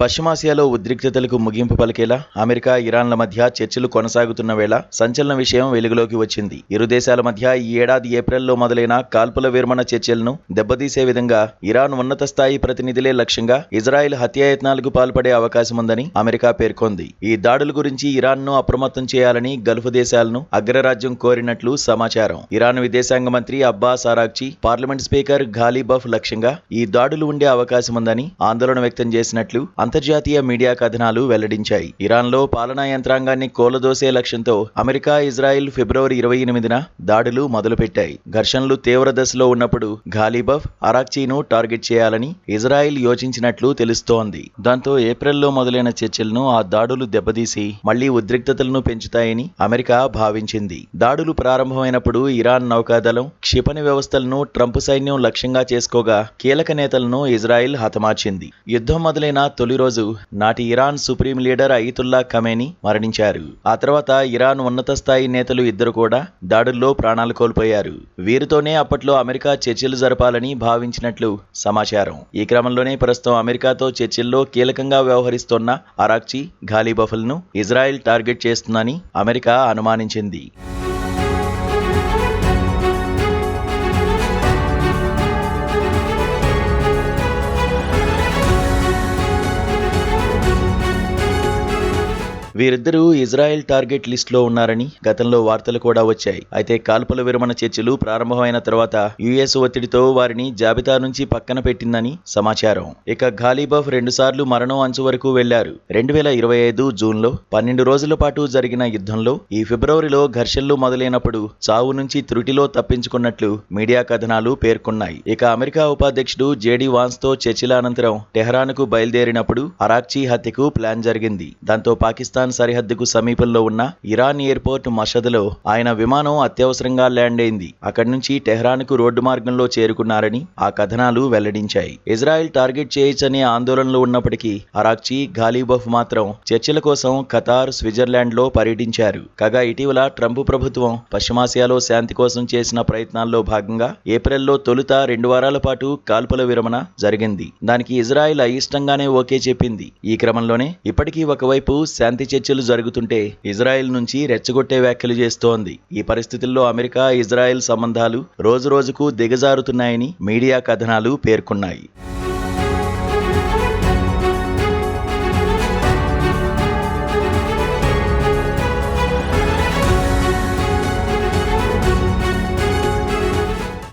పశ్చిమాసియాలో ఉద్రిక్తతలకు ముగింపు పలికేలా అమెరికా, ఇరాన్ల మధ్య చర్చలు కొనసాగుతున్న వేళ సంచలన విషయం వెలుగులోకి వచ్చింది. ఇరు దేశాల మధ్య ఈ ఏడాది ఏప్రిల్లో మొదలైన కాల్పుల విరమణ చర్చలను దెబ్బతీసే విధంగా ఇరాన్ ఉన్నత స్థాయి ప్రతినిధులే లక్ష్యంగా ఇజ్రాయెల్ హత్యాయత్నాలకు పాల్పడే అవకాశముందని అమెరికా పేర్కొంది. ఈ దాడుల గురించి ఇరాన్ను అప్రమత్తం చేయాలని గల్ఫ్ దేశాలను అగ్రరాజ్యం కోరినట్లు సమాచారం. ఇరాన్ విదేశాంగ మంత్రి అబ్బాస్ అరాగ్చి, పార్లమెంట్ స్పీకర్ ఘాలిబఫ్ లక్ష్యంగా ఈ దాడులు ఉండే అవకాశముందని ఆందోళన వ్యక్తం చేసినట్లు అంతర్జాతీయ మీడియా కథనాలు వెల్లడించాయి. ఇరాన్లో పాలనా యంత్రాంగాన్ని కూలదోసే లక్ష్యంతో అమెరికా, ఇజ్రాయెల్ ఫిబ్రవరి 28న దాడులు మొదలుపెట్టాయి. ఘర్షణలు తీవ్ర దశలో ఉన్నప్పుడు ఘాలిబఫ్, అరాగ్చీను టార్గెట్ చేయాలని ఇజ్రాయెల్ యోచించినట్లు తెలుస్తోంది. దాంతో ఏప్రిల్లో మొదలైన చర్చలను ఆ దాడులు దెబ్బతీసి మళ్లీ ఉద్రిక్తతలను పెంచుతాయని అమెరికా భావించింది. దాడులు ప్రారంభమైనప్పుడు ఇరాన్ నౌకాదళం, క్షిపణి వ్యవస్థలను ట్రంప్ సైన్యం లక్ష్యంగా చేసుకోగా కీలక నేతలను ఇజ్రాయెల్ హతమార్చింది. యుద్ధం మొదలైన తొలి రోజు నాటి Iran supreme leader Ayatollah Khamenei మరణించారు. ఆ తర్వాత ఇరాన్ ఉన్నత స్థాయి నేతలు ఇద్దరు కూడా దాడుల్లో ప్రాణాలు కోల్పోయారు. వీరితోనే అప్పట్లో అమెరికా చర్చలు జరపాలని భావించినట్లు సమాచారం. ఈ క్రమంలోనే ప్రస్తుతం అమెరికాతో చర్చల్లో కీలకంగా వ్యవహరిస్తోన్న అరాగ్చి, ఘాలిబఫ్లను ఇజ్రాయెల్ టార్గెట్ చేస్తుందని అమెరికా అనుమానించింది. వీరిద్దరూ ఇజ్రాయెల్ టార్గెట్ లిస్టులో ఉన్నారని గతంలో వార్తలు కూడా వచ్చాయి. అయితే కాల్పుల విరమణ చర్చలు ప్రారంభమైన తర్వాత యుఎస్ ఒత్తిడితో వారిని జాబితా నుంచి పక్కన పెట్టిందని సమాచారం. ఇక ఘాలిబఫ్ 2 సార్లు మరణం అంచు వరకు వెళ్లారు. 2025 జూన్లో 12 రోజుల పాటు జరిగిన యుద్ధంలో ఈ ఫిబ్రవరిలో ఘర్షణలు మొదలైనప్పుడు చావు నుంచి త్రుటిలో తప్పించుకున్నట్లు మీడియా కథనాలు పేర్కొన్నాయి. ఇక అమెరికా ఉపాధ్యక్షుడు జేడీ వాన్స్తో చర్చల అనంతరం టెహరాన్కు బయలుదేరినప్పుడు అరాగ్చీ హత్యకు ప్లాన్ జరిగింది. దాంతో పాకిస్తాన్ సరిహద్దుకు సమీపంలో ఉన్న ఇరాన్ ఎయిర్పోర్ట్ మషద్లో ఆయన విమానం అత్యవసరంగా ల్యాండ్ అయింది. అక్కడి నుంచి టెహ్రాన్కు రోడ్డు మార్గంలో చేరుకున్నారని ఆ కథనాలు వెల్లడించాయి. ఇజ్రాయెల్ టార్గెట్ చేయొచ్చనే ఆందోళనలు ఉన్నప్పటికీ అరాగ్చీ, ఘాలిబఫ్ మాత్రం చర్చల కోసం ఖతార్, స్విట్జర్లాండ్లో పర్యటించారు. కాగా ఇటీవల ట్రంప్ ప్రభుత్వం పశ్చిమాసియాలో శాంతి కోసం చేసిన ప్రయత్నాల్లో భాగంగా ఏప్రిల్లో తొలుత 2 వారాల పాటు కాల్పుల విరమణ జరిగింది. దానికి ఇజ్రాయెల్ అయిష్టంగానే ఓకే చెప్పింది. ఈ క్రమంలోనే ఇప్పటికీ ఒకవైపు శాంతి చర్చలు జరుగుతుంటే ఇజ్రాయెల్ నుంచి రెచ్చగొట్టే వ్యాఖ్యలు చేస్తోంది. ఈ పరిస్థితుల్లో అమెరికా, ఇజ్రాయెల్ సంబంధాలు రోజురోజుకు దిగజారుతున్నాయని మీడియా కథనాలు పేర్కొన్నాయి.